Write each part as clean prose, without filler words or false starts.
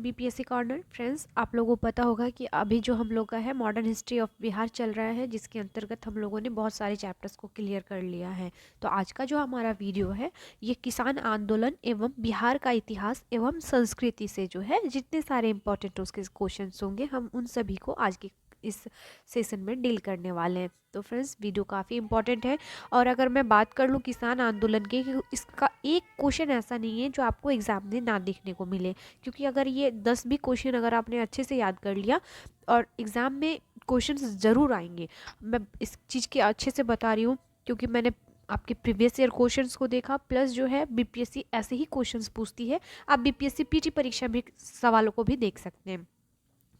BPSC corner. Friends, आप लोगों को पता होगा कि अभी जो हम लोग का है मॉडर्न हिस्ट्री ऑफ बिहार चल रहा है, जिसके अंतर्गत हम लोगों ने बहुत सारे चैप्टर्स को क्लियर कर लिया है। तो आज का जो हमारा वीडियो है ये किसान आंदोलन एवं बिहार का इतिहास एवं संस्कृति से जो है जितने सारे इंपॉर्टेंट उसके क्वेश्चन होंगे हम उन सभी को आज के इस सेशन में डील करने वाले हैं। तो फ्रेंड्स, वीडियो काफ़ी इंपॉर्टेंट है। और अगर मैं बात कर लूँ किसान आंदोलन की, इसका एक क्वेश्चन ऐसा नहीं है जो आपको एग्जाम में ना देखने को मिले, क्योंकि अगर ये 10 भी क्वेश्चन अगर आपने अच्छे से याद कर लिया और एग्ज़ाम में क्वेश्चन ज़रूर आएंगे। मैं इस चीज़ के अच्छे से बता रही हूँ क्योंकि मैंने आपके प्रीवियस ईयर क्वेश्चंस को देखा, प्लस जो है बीपीएससी ऐसे ही क्वेश्चंस पूछती है। आप बीपीएससी पीटी परीक्षा में सवालों को भी देख सकते हैं,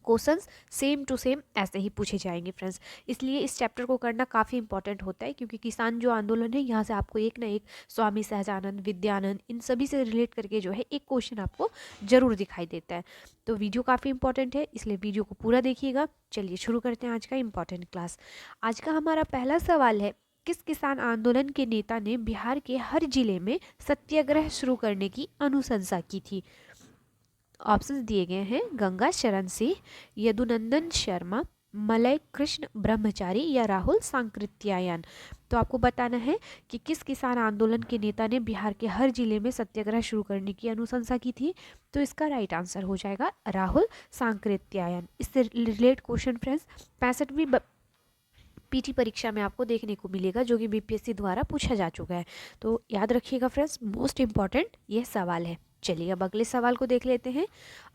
क्वेश्चंस सेम टू सेम ऐसे ही पूछे जाएंगे फ्रेंड्स। इसलिए इस चैप्टर को करना काफ़ी इंपॉर्टेंट होता है, क्योंकि किसान जो आंदोलन है यहाँ से आपको एक ना एक स्वामी सहजानंद, विद्यानंद, इन सभी से रिलेट करके जो है एक क्वेश्चन आपको जरूर दिखाई देता है। तो वीडियो काफ़ी इंपॉर्टेंट है, इसलिए वीडियो को पूरा देखिएगा। चलिए शुरू करते हैं आज का इंपॉर्टेंट क्लास। आज का हमारा पहला सवाल है, किस किसान आंदोलन के नेता ने बिहार के हर जिले में सत्याग्रह शुरू करने की अनुशंसा की थी? ऑप्शंस दिए गए हैं, गंगा शरण सिंह, यदुनंदन शर्मा, मलय कृष्ण ब्रह्मचारी या राहुल सांकृत्यायन। तो आपको बताना है कि किस किसान आंदोलन के नेता ने बिहार के हर जिले में सत्याग्रह शुरू करने की अनुशंसा की थी। तो इसका राइट आंसर हो जाएगा राहुल सांकृत्यायन। इससे रिलेटेड क्वेश्चन फ्रेंड्स 65वीं पीटी परीक्षा में आपको देखने को मिलेगा, जो कि बीपीएससी द्वारा पूछा जा चुका है। तो याद रखिएगा फ्रेंड्स, मोस्ट इंपॉर्टेंट ये सवाल है। चलिए अब अगले सवाल को देख लेते हैं।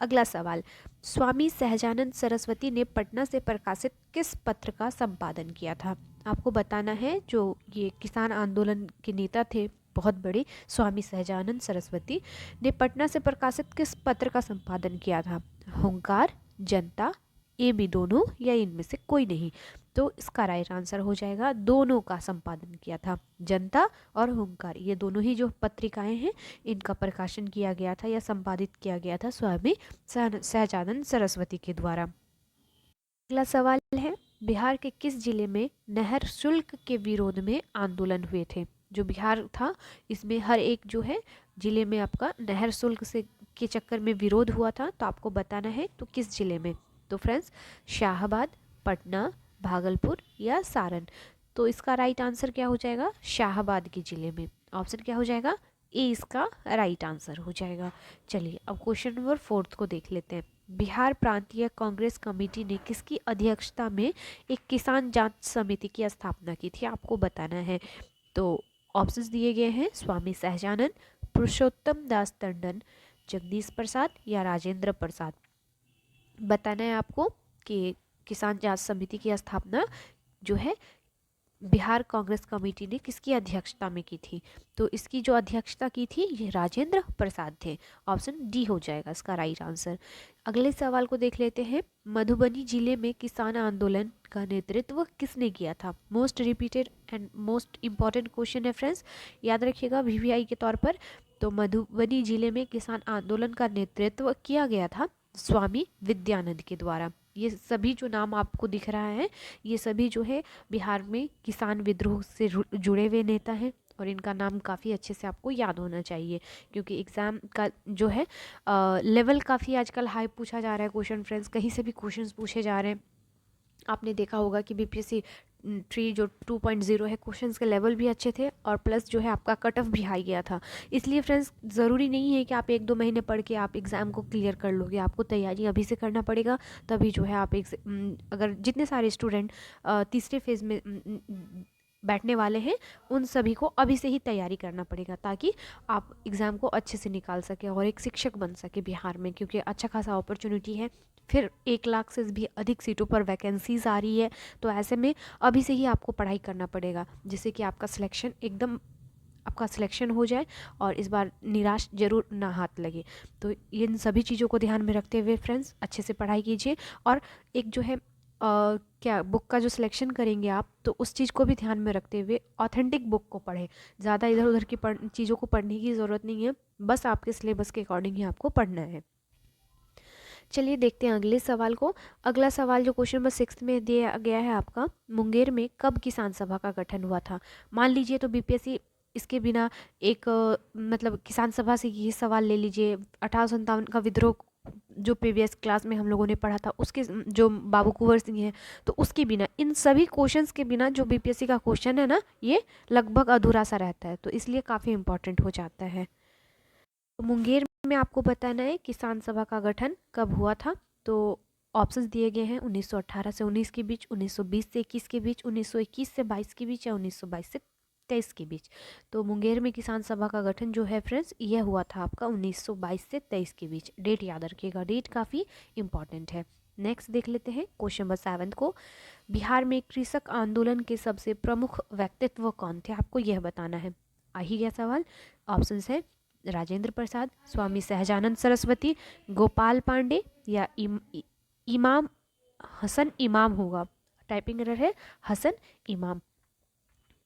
अगला सवाल, स्वामी सहजानंद सरस्वती ने पटना से प्रकाशित किस पत्र का संपादन किया था? आपको बताना है जो ये किसान आंदोलन के नेता थे बहुत बड़े, स्वामी सहजानंद सरस्वती ने पटना से प्रकाशित किस पत्र का संपादन किया था? हुंकार, जनता, ये भी दोनों या इनमें से कोई नहीं। तो इसका राइट आंसर हो जाएगा दोनों का संपादन किया था। जनता और हुंकार, ये दोनों ही जो पत्रिकाएं हैं इनका प्रकाशन किया गया था या संपादित किया गया था स्वामी सहजानंद सरस्वती के द्वारा। अगला सवाल है, बिहार के किस जिले में नहर शुल्क के विरोध में आंदोलन हुए थे? जो बिहार था इसमें हर एक जो है जिले में आपका नहर शुल्क से के चक्कर में विरोध हुआ था। तो आपको बताना है तो किस जिले में? तो फ्रेंड्स, शाहाबाद, पटना, भागलपुर या सारण। तो इसका राइट आंसर क्या हो जाएगा? शाहाबाद के जिले में। ऑप्शन क्या हो जाएगा? ए इसका राइट आंसर हो जाएगा। चलिए अब क्वेश्चन नंबर 4 को देख लेते हैं। बिहार प्रांतीय कांग्रेस कमेटी ने किसकी अध्यक्षता में एक किसान जांच समिति की स्थापना की थी? आपको बताना है। तो ऑप्शंस दिए गए हैं, स्वामी सहजानंद, पुरुषोत्तम दास टंडन, जगदीश प्रसाद या राजेंद्र प्रसाद। बताना है आपको कि किसान जांच समिति की स्थापना जो है बिहार कांग्रेस कमेटी ने किसकी अध्यक्षता में की थी? तो इसकी जो अध्यक्षता की थी ये राजेंद्र प्रसाद थे। ऑप्शन डी हो जाएगा इसका राइट आंसर। अगले सवाल को देख लेते हैं। मधुबनी जिले में किसान आंदोलन का नेतृत्व किसने किया था? Most repeated and most important question है फ्रेंड्स, याद रखिएगा वीवीआई के तौर पर। तो मधुबनी जिले में किसान आंदोलन का नेतृत्व किया गया था स्वामी विद्यानंद के द्वारा। ये सभी जो नाम आपको दिख रहा है ये सभी जो है बिहार में किसान विद्रोह से जुड़े हुए नेता हैं, और इनका नाम काफ़ी अच्छे से आपको याद होना चाहिए, क्योंकि एग्ज़ाम का जो है लेवल काफ़ी आजकल हाई पूछा जा रहा है क्वेश्चन फ्रेंड्स, कहीं से भी क्वेश्चंस पूछे जा रहे हैं। आपने देखा होगा कि बीपीएससी 3 जो 2.0 है क्वेश्चंस के लेवल भी अच्छे थे, और प्लस जो है आपका कट ऑफ भी हाई गया था। इसलिए फ्रेंड्स, ज़रूरी नहीं है कि आप 1-2 महीने पढ़ के आप एग्ज़ाम को क्लियर कर लोगे, आपको तैयारी अभी से करना पड़ेगा। तभी जो है आप अगर जितने सारे स्टूडेंट तीसरे फेज़ में बैठने वाले हैं उन सभी को अभी से ही तैयारी करना पड़ेगा, ताकि आप एग्ज़ाम को अच्छे से निकाल सके और एक शिक्षक बन सके बिहार में, क्योंकि अच्छा खासा अपॉर्चुनिटी है। फिर 1 लाख से भी अधिक सीटों पर वैकेंसीज आ रही है। तो ऐसे में अभी से ही आपको पढ़ाई करना पड़ेगा, जिससे कि आपका सिलेक्शन हो जाए और इस बार निराश जरूर ना हाथ लगे। तो इन सभी चीज़ों को ध्यान में रखते हुए फ्रेंड्स अच्छे से पढ़ाई कीजिए, और एक जो है क्या बुक का जो सिलेक्शन करेंगे आप, तो उस चीज़ को भी ध्यान में रखते हुए ऑथेंटिक बुक को पढ़ें। ज़्यादा इधर उधर की चीज़ों को पढ़ने की ज़रूरत नहीं है, बस आपके सिलेबस के अकॉर्डिंग ही आपको पढ़ना है। चलिए देखते हैं अगले सवाल को। अगला सवाल जो क्वेश्चन नंबर 6 में दिया गया है आपका, मुंगेर में कब किसान सभा का गठन हुआ था? मान लीजिए तो बीपीएससी इसके बिना एक मतलब किसान सभा से ये सवाल ले लीजिए, 1857 का विद्रोह जो प्रीवियस क्लास में हम लोगों ने पढ़ा था उसके, जो बाबू कुंवर सिंह है, तो उसके बिना, इन सभी क्वेश्चंस के बिना जो बीपीएससी का क्वेश्चन है ना, ये लगभग अधूरा सा रहता है, तो इसलिए काफ़ी इंपॉर्टेंट हो जाता है। तो मुंगेर में आपको बताना है किसान सभा का गठन कब हुआ था। तो ऑप्शंस दिए गए हैं 1918 से 19 के बीच, 1920 से 21 के बीच, 1921 से 22 के बीच, या 1922 से 23 के बीच। तो मुंगेर में किसान सभा का गठन जो है फ्रेंड्स, यह हुआ था आपका 1922 से 23 के बीच। डेट याद रखिएगा, डेट काफ़ी इंपॉर्टेंट है। नेक्स्ट देख लेते हैं क्वेश्चन नंबर 7 को। बिहार में कृषक आंदोलन के सबसे प्रमुख व्यक्तित्व कौन थे, आपको यह बताना है। आ ही गया सवाल। ऑप्शंस है राजेंद्र प्रसाद, स्वामी सहजानंद सरस्वती, गोपाल पांडे, या इमाम हसन इमाम होगा। टाइपिंग एरर है, हसन इमाम।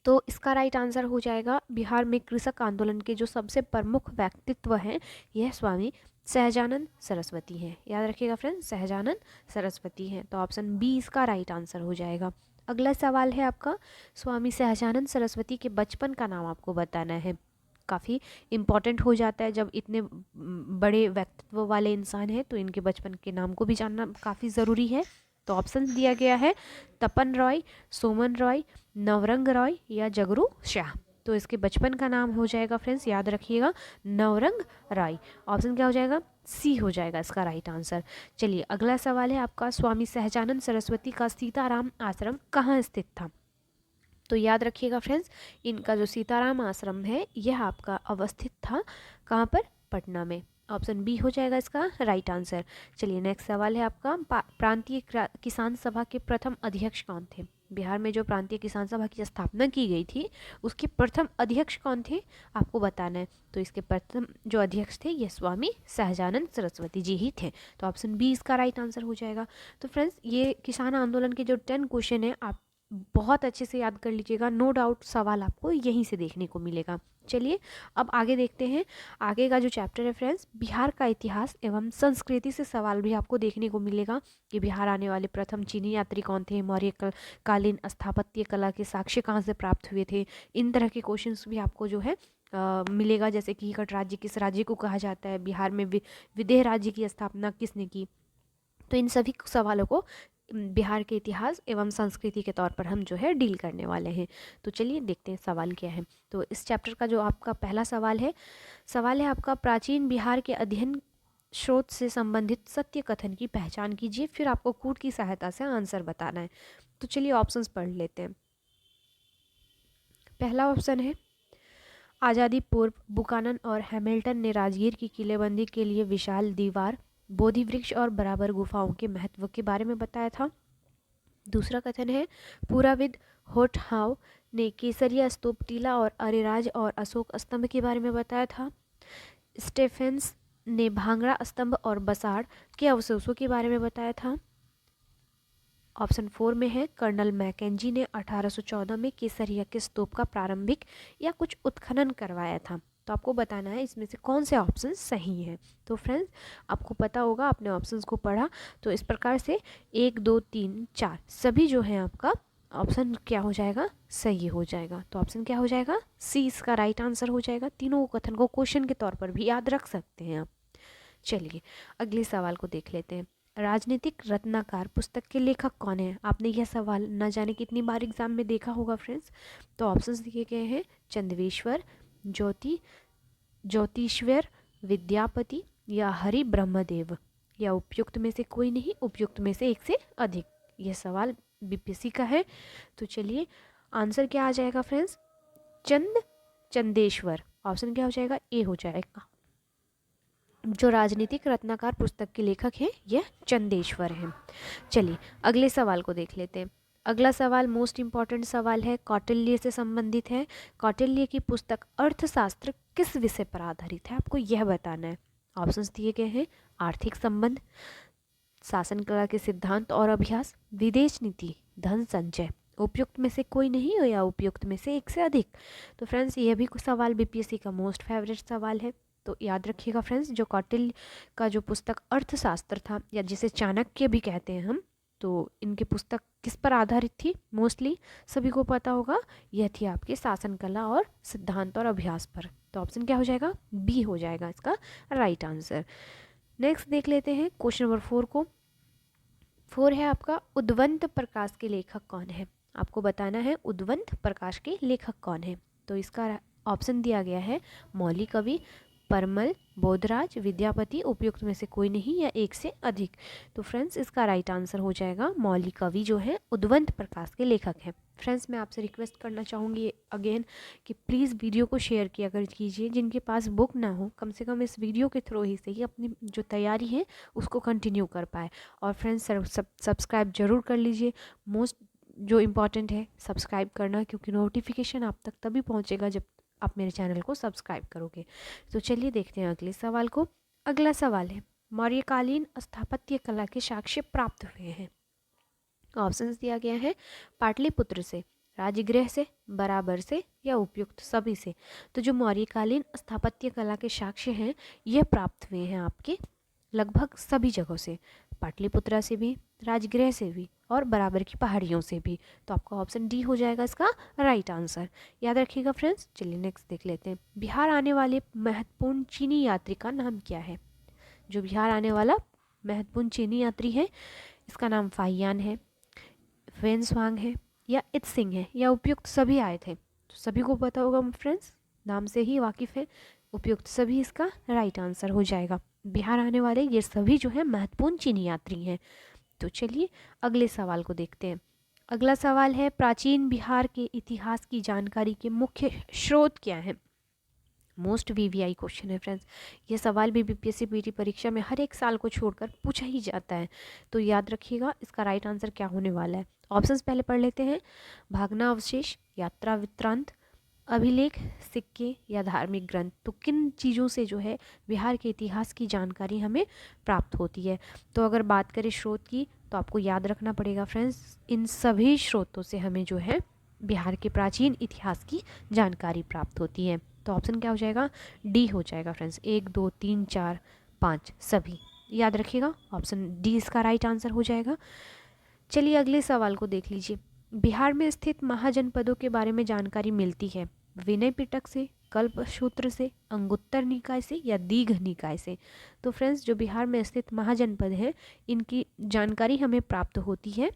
तो इसका राइट आंसर हो जाएगा, बिहार में कृषक आंदोलन के जो सबसे प्रमुख व्यक्तित्व हैं, यह स्वामी सहजानंद सरस्वती हैं। याद रखिएगा फ्रेंड्स, सहजानंद सरस्वती हैं। तो ऑप्शन बी इसका राइट आंसर हो जाएगा। अगला सवाल है आपका, स्वामी सहजानंद सरस्वती के बचपन का नाम आपको बताना है। काफ़ी इम्पॉर्टेंट हो जाता है, जब इतने बड़े व्यक्तित्व वाले इंसान हैं तो इनके बचपन के नाम को भी जानना काफ़ी ज़रूरी है। तो ऑप्शन दिया गया है तपन रॉय, सोमन रॉय, नवरंग रॉय, या जगरू शाह। तो इसके बचपन का नाम हो जाएगा फ्रेंड्स, याद रखिएगा, नवरंग रॉय। ऑप्शन क्या हो जाएगा, सी हो जाएगा इसका राइट आंसर। चलिए अगला सवाल है आपका, स्वामी सहजानंद सरस्वती का सीताराम आश्रम कहाँ स्थित था। तो याद रखिएगा फ्रेंड्स, इनका जो सीताराम आश्रम है यह आपका अवस्थित था कहाँ पर, पटना में। ऑप्शन बी हो जाएगा इसका राइट आंसर। चलिए नेक्स्ट सवाल है आपका, प्रांतीय किसान सभा के प्रथम अध्यक्ष कौन थे। बिहार में जो प्रांतीय किसान सभा की स्थापना की गई थी उसके प्रथम अध्यक्ष कौन थे, आपको बताना है। तो इसके प्रथम जो अध्यक्ष थे ये स्वामी सहजानंद सरस्वती जी ही थे। तो ऑप्शन बी इसका राइट आंसर हो जाएगा। तो फ्रेंड्स, ये किसान आंदोलन के जो 10 क्वेश्चन है आप बहुत अच्छे से याद कर लीजिएगा, नो डाउट सवाल आपको यहीं से देखने को मिलेगा। चलिए अब आगे देखते हैं। आगे का जो चैप्टर है फ्रेंड्स, बिहार का इतिहास एवं संस्कृति से सवाल भी आपको देखने को मिलेगा कि बिहार आने वाले प्रथम चीनी यात्री कौन थे, मौर्य कालीन स्थापत्य कला के साक्ष्य कहाँ से प्राप्त हुए थे। इन तरह के क्वेश्चंस भी आपको जो है मिलेगा, जैसे कि कट राज्य किस राज्य को कहा जाता है, बिहार में विदेह राज्य की स्थापना किसने की। तो इन सभी सवालों को बिहार के इतिहास एवं संस्कृति के तौर पर हम जो है डील करने वाले हैं। तो चलिए देखते हैं सवाल क्या है। तो इस चैप्टर का जो आपका पहला सवाल है आपका, प्राचीन बिहार के अध्ययन स्रोत से संबंधित सत्य कथन की पहचान कीजिए, फिर आपको कूट की सहायता से आंसर बताना है। तो चलिए ऑप्शंस पढ़ लेते हैं। पहला ऑप्शन है, आज़ादी पूर्व बुकानन और हैमिल्टन ने राजगीर की किलेबंदी के लिए विशाल दीवार, बोधि वृक्ष और बराबर गुफाओं के महत्व के बारे में बताया था। दूसरा कथन है, पुराविद होटहाउ ने केसरिया स्तूप, टीला और अरिराज और अशोक स्तंभ के बारे में बताया था। स्टेफेंस ने भांगड़ा स्तंभ और बसाड़ के अवशेषों के बारे में बताया था। ऑप्शन 4 में है, कर्नल मैकेंजी ने 1814 में केसरिया के स्तूप का प्रारंभिक या कुछ उत्खनन करवाया था। तो आपको बताना है इसमें से कौन से ऑप्शन सही हैं। तो फ्रेंड्स, आपको पता होगा, आपने ऑप्शंस को पढ़ा, तो इस प्रकार से 1 2 3 4 सभी जो है आपका ऑप्शन क्या हो जाएगा, सही हो जाएगा। तो ऑप्शन क्या हो जाएगा, सी इसका राइट आंसर हो जाएगा। तीनों कथन को क्वेश्चन के तौर पर भी याद रख सकते हैं आप। चलिए अगले सवाल को देख लेते हैं। राजनीतिक रत्नाकर पुस्तक के लेखक कौन है। आपने यह सवाल न जाने कितनी बार एग्जाम में देखा होगा फ्रेंड्स। तो ऑप्शंस दिए गए हैं, चंद्रवेश्वर, ज्योतिश्वर, विद्यापति, या हरि ब्रह्मदेव, या उपयुक्त में से कोई नहीं, उपयुक्त में से एक से अधिक। यह सवाल बीपीएससी का है। तो चलिए आंसर क्या आ जाएगा फ्रेंड्स, चंदेश्वर। ऑप्शन क्या हो जाएगा, ए हो जाएगा। जो राजनीतिक रत्नाकर पुस्तक के लेखक हैं यह चंदेश्वर हैं। चलिए अगले सवाल को देख लेते हैं। अगला सवाल मोस्ट इंपॉर्टेंट सवाल है, कौटिल्य से संबंधित है। कौटिल्य की पुस्तक अर्थशास्त्र किस विषय पर आधारित है, आपको यह बताना है। ऑप्शंस दिए गए हैं, आर्थिक संबंध, शासन कला के सिद्धांत और अभ्यास, विदेश नीति, धन संचय। उपयुक्त में से कोई नहीं हो या उपयुक्त में से एक से अधिक। तो फ्रेंड्स, यह भी सवाल बीपीएससी का मोस्ट फेवरेट सवाल है। तो याद रखिएगा फ्रेंड्स, जो कौटिल्य का जो पुस्तक अर्थशास्त्र था, या जिसे चाणक्य भी कहते हैं हम, तो इनकी पुस्तक किस पर आधारित थी, मोस्टली सभी को पता होगा, यह थी आपके शासन कला और सिद्धांत और अभ्यास पर। तो ऑप्शन क्या हो जाएगा, बी हो जाएगा इसका राइट आंसर। नेक्स्ट देख लेते हैं क्वेश्चन नंबर 4 को। 4 है आपका, उद्वंत प्रकाश के लेखक कौन है। आपको बताना है उद्वंत प्रकाश के लेखक कौन है। तो इसका ऑप्शन दिया गया है मौलिक कवि, परमल, बोधराज, विद्यापति, उपयुक्त में से कोई नहीं या एक से अधिक। तो फ्रेंड्स इसका राइट आंसर हो जाएगा मौलिक कवि जो है उद्वंत प्रकाश के लेखक हैं। फ्रेंड्स मैं आपसे रिक्वेस्ट करना चाहूँगी अगेन कि प्लीज़ वीडियो को शेयर किया कर कीजिए। जिनके पास बुक ना हो कम से कम इस वीडियो के थ्रू ही से ही अपनी जो तैयारी है उसको कंटिन्यू कर पाए। और फ्रेंड्स सब्सक्राइब जरूर कर लीजिए। मोस्ट जो इम्पॉर्टेंट है सब्सक्राइब करना, क्योंकि नोटिफिकेशन आप तक तभी पहुँचेगा जब आप मेरे चैनल को सब्सक्राइब करोगे। तो चलिए देखते हैं अगले सवाल को। अगला सवाल है, मौर्यकालीन स्थापत्य कला के साक्ष्य प्राप्त हुए हैं। ऑप्शंस दिया गया है पाटलिपुत्र से, राजगृह से, बराबर से या उपयुक्त सभी से। तो जो मौर्यकालीन स्थापत्य कला के साक्ष्य हैं यह प्राप्त हुए हैं आपके लगभग सभी जगहों से, पाटलिपुत्रा से भी, राजगृह से भी और बराबर की पहाड़ियों से भी। तो आपका ऑप्शन डी हो जाएगा इसका राइट आंसर। याद रखिएगा फ्रेंड्स। चलिए नेक्स्ट देख लेते हैं। बिहार आने वाले महत्वपूर्ण चीनी यात्री का नाम क्या है। जो बिहार आने वाला महत्वपूर्ण चीनी यात्री है इसका नाम फाहियान है, वेन्सवांग है या इत्सिंग है या उपयुक्त सभी आए थे। तो सभी को पता होगा फ्रेंड्स, नाम से ही वाकिफ़ है। उपयुक्त सभी इसका राइट आंसर हो जाएगा। बिहार आने वाले ये सभी जो है महत्वपूर्ण चीनी यात्री हैं। तो चलिए अगले सवाल को देखते हैं। अगला सवाल है, प्राचीन बिहार के इतिहास की जानकारी के मुख्य स्रोत क्या हैं। मोस्ट वीवीआई क्वेश्चन है फ्रेंड्स। ये सवाल भी बीपीएससी पीटी परीक्षा में हर एक साल को छोड़कर पूछा ही जाता है। तो याद रखिएगा इसका राइट आंसर क्या होने वाला है। ऑप्शंस पहले पढ़ लेते हैं। भागना अवशेष, यात्रा वृत्तांत, अभिलेख, सिक्के या धार्मिक ग्रंथ। तो किन चीज़ों से जो है बिहार के इतिहास की जानकारी हमें प्राप्त होती है। तो अगर बात करें स्रोत की तो आपको याद रखना पड़ेगा फ्रेंड्स, इन सभी स्रोतों से हमें जो है बिहार के प्राचीन इतिहास की जानकारी प्राप्त होती है। तो ऑप्शन क्या हो जाएगा, डी हो जाएगा फ्रेंड्स। 1 2 3 4 5 सभी याद रखिएगा, ऑप्शन डी इसका राइट आंसर हो जाएगा। चलिए अगले सवाल को देख लीजिए। बिहार में स्थित महाजनपदों के बारे में जानकारी मिलती है विनय पिटक से, कल्पसूत्र से, अंगुत्तर निकाय से या दीघ निकाय से। तो फ्रेंड्स जो बिहार में स्थित महाजनपद हैं इनकी जानकारी हमें प्राप्त होती है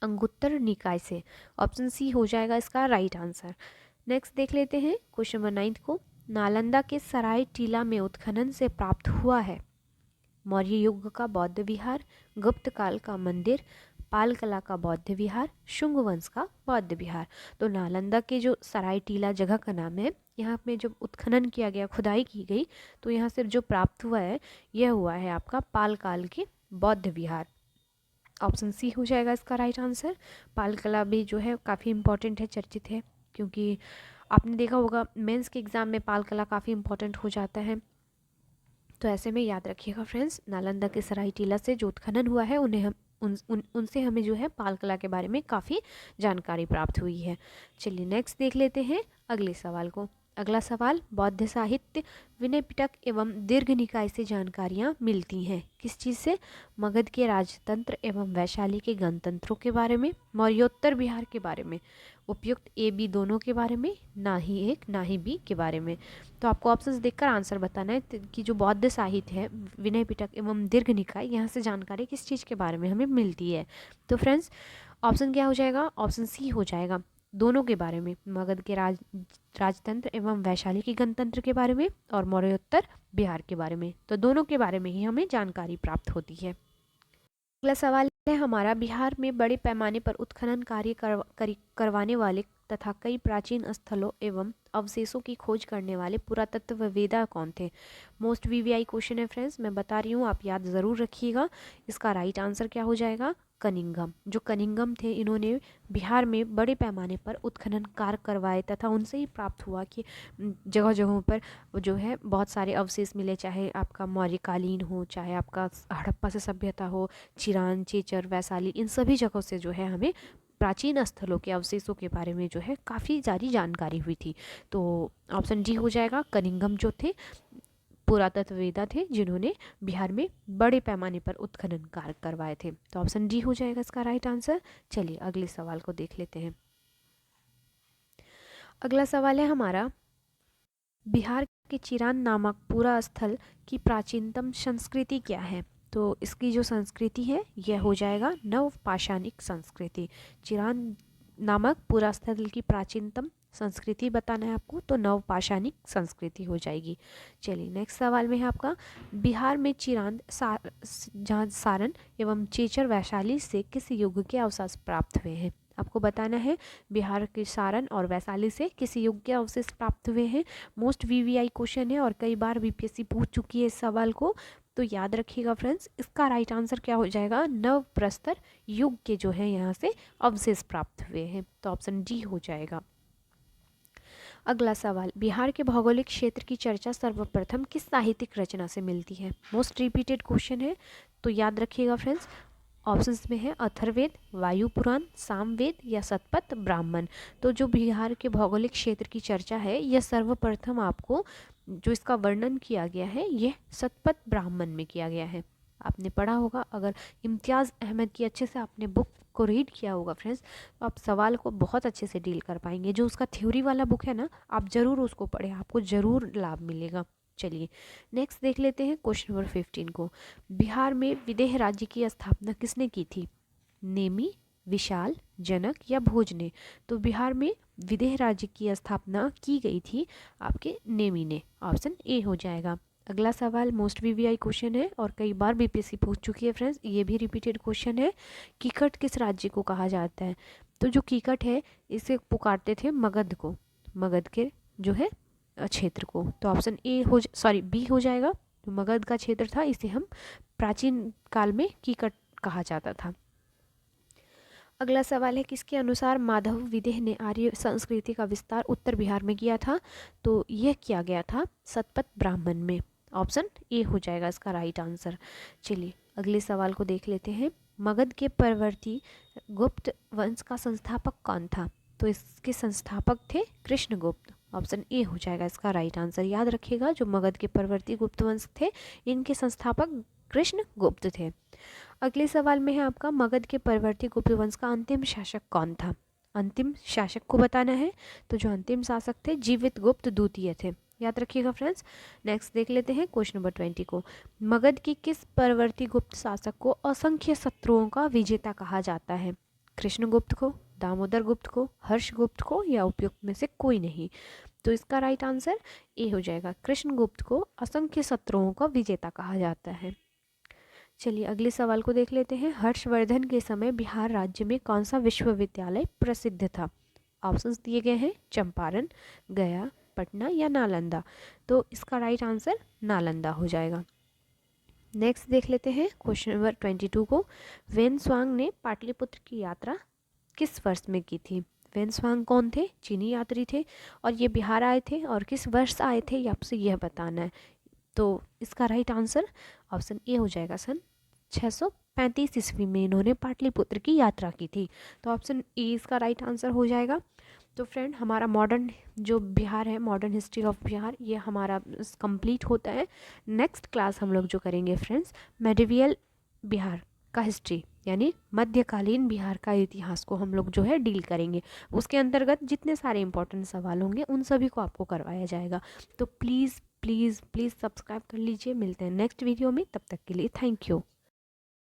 अंगुत्तर निकाय से। ऑप्शन सी हो जाएगा इसका राइट आंसर। नेक्स्ट देख लेते हैं क्वेश्चन नंबर 9 को। नालंदा के सराय टीला में उत्खनन से प्राप्त हुआ है मौर्य युग का बौद्ध विहार, गुप्त काल का मंदिर, पाल कला का बौद्ध विहार, शुंग वंश का बौद्ध विहार। तो नालंदा के जो सराय टीला जगह का नाम है, यहाँ पे जब उत्खनन किया गया, खुदाई की गई, तो यहाँ से जो प्राप्त हुआ है यह हुआ है आपका पाल काल के बौद्ध विहार। ऑप्शन सी हो जाएगा इसका राइट आंसर। पाल कला भी जो है काफ़ी इंपॉर्टेंट है, चर्चित है, क्योंकि आपने देखा होगा मेंस के एग्ज़ाम में पाल कला काफ़ी इंपॉर्टेंट हो जाता है। तो ऐसे में याद रखिएगा फ्रेंड्स, नालंदा के सराय टीला से जो उत्खनन हुआ है उन्हें हम उनसे हमें जो है पाल कला के बारे में काफ़ी जानकारी प्राप्त हुई है। चलिए नेक्स्ट देख लेते हैं अगले सवाल को। अगला सवाल, बौद्ध साहित्य विनय पिटक एवं दीर्घ निकाय से जानकारियाँ मिलती हैं किस चीज़ से। मगध के राजतंत्र एवं वैशाली के गणतंत्रों के बारे में, मौर्योत्तर बिहार के बारे में, उपयुक्त ए बी दोनों के बारे में, ना ही एक ना ही बी के बारे में। तो आपको ऑप्शंस देखकर आंसर बताना है कि जो बौद्ध साहित्य है विनय पिटक एवं दीर्घ निकाय, यहाँ से जानकारी किस चीज़ के बारे में हमें मिलती है। तो फ्रेंड्स ऑप्शन क्या हो जाएगा, ऑप्शन सी हो जाएगा, दोनों के बारे में, मगध के राजतंत्र एवं वैशाली के गणतंत्र के बारे में और मौर्योत्तर बिहार के बारे में। तो दोनों के बारे में ही हमें जानकारी प्राप्त होती है। अगला सवाल है हमारा, बिहार में बड़े पैमाने पर उत्खनन कार्य करवाने वाले तथा कई प्राचीन स्थलों एवं अवशेषों की खोज करने वाले पुरातत्ववेत्ता कौन थे। मोस्ट वीवीआई क्वेश्चन है फ्रेंड्स, मैं बता रही हूँ, आप याद ज़रूर रखिएगा। इसका राइट आंसर क्या हो जाएगा, कनिंघम। जो कनिंघम थे इन्होंने बिहार में बड़े पैमाने पर उत्खनन कार्य करवाए तथा उनसे ही प्राप्त हुआ कि जगह जगहों पर जो है बहुत सारे अवशेष मिले, चाहे आपका मौर्यकालीन हो, चाहे आपका हड़प्पा से सभ्यता हो, चिरान, चेचर, वैशाली, इन सभी जगहों से जो है हमें प्राचीन स्थलों के अवशेषों के बारे में जो है काफ़ी सारी जानकारी हुई थी। तो ऑप्शन डी हो जाएगा, कनिंघम जो थे पुरातत्ववेत्ता थे जिन्होंने बिहार में बड़े पैमाने पर उत्खनन कार्य करवाए थे। तो ऑप्शन डी हो जाएगा इसका राइट आंसर। चलिए अगले सवाल को देख लेते हैं। अगला सवाल है हमारा, बिहार के चिरान नामक पूरा स्थल की प्राचीनतम संस्कृति क्या है? तो इसकी जो संस्कृति है यह हो जाएगा नवपाषाणिक संस्कृति। चिरान नामक पूरा स्थल की प्राचीनतम संस्कृति बताना है आपको, तो नवपाषाणिक संस्कृति हो जाएगी। चलिए नेक्स्ट सवाल में है आपका, बिहार में चिरांद जहाँ सारण एवं चेचर वैशाली से किस युग के अवशेष प्राप्त हुए हैं? आपको बताना है बिहार के सारण और वैशाली से किस युग के अवशेष प्राप्त हुए हैं। मोस्ट वीवीआई क्वेश्चन है और कई बार बीपीएससी पूछ चुकी है इस सवाल को, तो याद रखिएगा फ्रेंड्स। इसका राइट आंसर क्या हो जाएगा? नव प्रस्तर युग के जो है यहाँ से अवशेष प्राप्त हुए हैं, तो ऑप्शन डी हो जाएगा। अगला सवाल, बिहार के भौगोलिक क्षेत्र की चर्चा सर्वप्रथम किस साहित्यिक रचना से मिलती है? मोस्ट रिपीटेड क्वेश्चन है, तो याद रखिएगा फ्रेंड्स। ऑप्शंस में है अथर्ववेद, वायु पुराण, सामवेद या शतपथ ब्राह्मण। तो जो बिहार के भौगोलिक क्षेत्र की चर्चा है यह सर्वप्रथम आपको जो इसका वर्णन किया गया है यह शतपथ ब्राह्मण में किया गया है। आपने पढ़ा होगा, अगर इम्तियाज़ अहमद की अच्छे से आपने बुक को रीड किया होगा फ्रेंड्स, तो आप सवाल को बहुत अच्छे से डील कर पाएंगे। जो उसका थ्योरी वाला बुक है ना, आप ज़रूर उसको पढ़ें, आपको ज़रूर लाभ मिलेगा। चलिए नेक्स्ट देख लेते हैं क्वेश्चन नंबर 15 को। बिहार में विदेह राज्य की स्थापना किसने की थी? नेमी, विशाल, जनक या भोज ने? तो बिहार में विदेह राज्य की स्थापना की गई थी आपके नेमी ने। ऑप्शन ए हो जाएगा। अगला सवाल मोस्ट वीवीआई क्वेश्चन है और कई बार बीपीएससी पूछ चुकी है फ्रेंड्स, ये भी रिपीटेड क्वेश्चन है। कीकट किस राज्य को कहा जाता है? तो जो कीकट है इसे पुकारते थे मगध को, मगध के जो है क्षेत्र को। तो ऑप्शन बी हो जाएगा। जो मगध का क्षेत्र था इसे हम प्राचीन काल में कीकट कहा जाता था। अगला सवाल है, किसके अनुसार माधव विदेह ने आर्य संस्कृति का विस्तार उत्तर बिहार में किया था? तो यह किया गया था शतपथ ब्राह्मण में। ऑप्शन ए हो जाएगा इसका राइट आंसर। चलिए अगले सवाल को देख लेते हैं। मगध के परवर्ती गुप्त वंश का संस्थापक कौन था? तो इसके संस्थापक थे कृष्णगुप्त। ऑप्शन ए हो जाएगा इसका राइट आंसर। याद रखिएगा जो मगध के परवर्ती गुप्त वंश थे इनके संस्थापक कृष्णगुप्त थे। अगले सवाल में है आपका, मगध के परवर्ती गुप्त वंश का अंतिम शासक कौन था? अंतिम शासक को बताना है, तो जो अंतिम शासक थे जीवित गुप्त द्वितीय थे। याद रखिएगा फ्रेंड्स। नेक्स्ट देख लेते हैं क्वेश्चन नंबर 20 को। मगध की किस परवर्ती गुप्त शासक को असंख्य शत्रुओं का विजेता कहा जाता है? कृष्णगुप्त को, दामोदर गुप्त को, हर्षगुप्त को या उपयुक्त में से कोई नहीं? तो इसका राइट आंसर ए हो जाएगा। कृष्णगुप्त को असंख्य शत्रुओं का विजेता कहा जाता है। चलिए अगले सवाल को देख लेते हैं। हर्षवर्धन के समय बिहार राज्य में कौन सा विश्वविद्यालय प्रसिद्ध था? ऑप्शंस दिए गए हैं चंपारण, गया, पटना या नालंदा। तो इसका राइट आंसर नालंदा हो जाएगा। नेक्स्ट देख लेते हैं क्वेश्चन नंबर 22 को। वेन-स्वांग ने पाटलिपुत्र की यात्रा किस वर्ष में की थी? वेन-स्वांग कौन थे? चीनी यात्री थे और ये बिहार आए थे और किस वर्ष आए थे ये आपसे यह बताना है। तो इसका राइट आंसर ऑप्शन ए हो जाएगा। सन 635 ईस्वी में इन्होंने पाटलिपुत्र की यात्रा की थी। तो ऑप्शन ए इसका राइट आंसर हो जाएगा। तो फ्रेंड हमारा मॉडर्न जो बिहार है, मॉडर्न हिस्ट्री ऑफ बिहार, ये हमारा कंप्लीट होता है। नेक्स्ट क्लास हम लोग जो करेंगे फ्रेंड्स, मेडिवियल बिहार का हिस्ट्री यानी मध्यकालीन बिहार का इतिहास को हम लोग जो है डील करेंगे। उसके अंतर्गत जितने सारे इंपॉर्टेंट सवाल होंगे उन सभी को आपको करवाया जाएगा। तो प्लीज़ प्लीज़ प्लीज़ सब्सक्राइब कर लीजिए। मिलते हैं नेक्स्ट वीडियो में, तब तक के लिए थैंक यू।